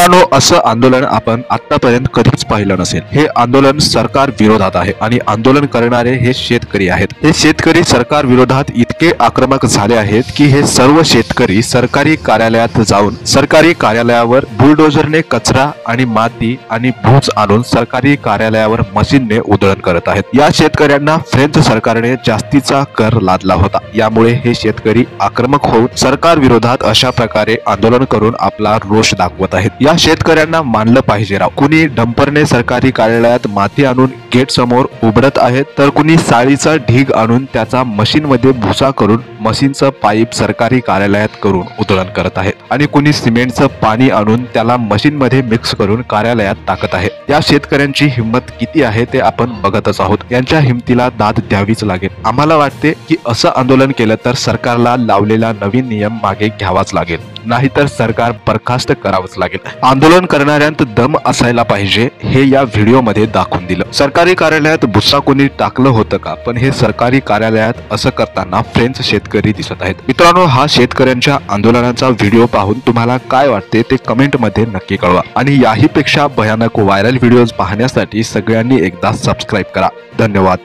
मित्रांनो, असं आंदोलन आपण आतापर्यंत कधीच पाहिलं नसेल। हे आंदोलन सरकार विरोधात आहे आणि आंदोलन करणारे हे शेतकरी आहेत। हे शेतकरी सरकार विरोधात इतके आक्रमक झाले आहेत की हे सर्व शेतकरी सरकारी कार्यालयात जाऊन सरकारी कार्यालयावर बुलडोझरने कचरा आणि माती आणि भूस आणून सरकारी कार्यालयावर मशीनने उधळण करत आहेत। या शेतकऱ्यांना फ्रेंच सरकारने जास्तीचा कर लादला होता। यामुळे हे शेतकरी आक्रमक होऊन सरकार विरोधात अशा प्रकारे आंदोलन करून आपला रोष दाखवत आहेत। या शेतकऱ्यांना मानलं पाहिजे राव। कुणी डंपरने सरकारी कार्यालयात माती आणून गेट समोर उबडत आहेत, तर कुणी साळीचा ढीग आणून त्याचा मशीन मध्ये भुसा करून मशीनचं पाईप सरकारी कार्यालयात करून उधळण करत आहेत आणि कुणी सिमेंटचं पाणी आणून त्याला मशीन मध्ये मिक्स करून कार्यालयात टाकत आहे। या शेतकऱ्यांची हिंमत किती आहे ते आपण बघतच आहोत। यांच्या हिमतीला दाद द्यावीच लागेल। आम्हाला वाटते की असं आंदोलन केलं तर सरकारला लावलेला नवीन नियम मागे घ्यावाच लागेल, नाहीतर सरकार बरखास्त करावंच लागेल। आंदोलन करणाऱ्यांत दम असायला पाहिजे हे या व्हिडिओ मध्ये दाखवून दिलं। सरकारी कार्यालयात भुस्सा कोणी टाकलं होतं का? पण हे सरकारी कार्यालयात असं करताना फ्रेंच शेतकरी दिसत आहेत। मित्रांनो, हा शेतकऱ्यांच्या आंदोलनाचा व्हिडिओ पाहून तुम्हाला काय वाटते ते कमेंट मध्ये नक्की कळवा आणि याही पेक्षा भयानक व्हायरल व्हिडिओज पाहण्यासाठी सगळ्यांनी एकदा सबस्क्राइब करा। धन्यवाद।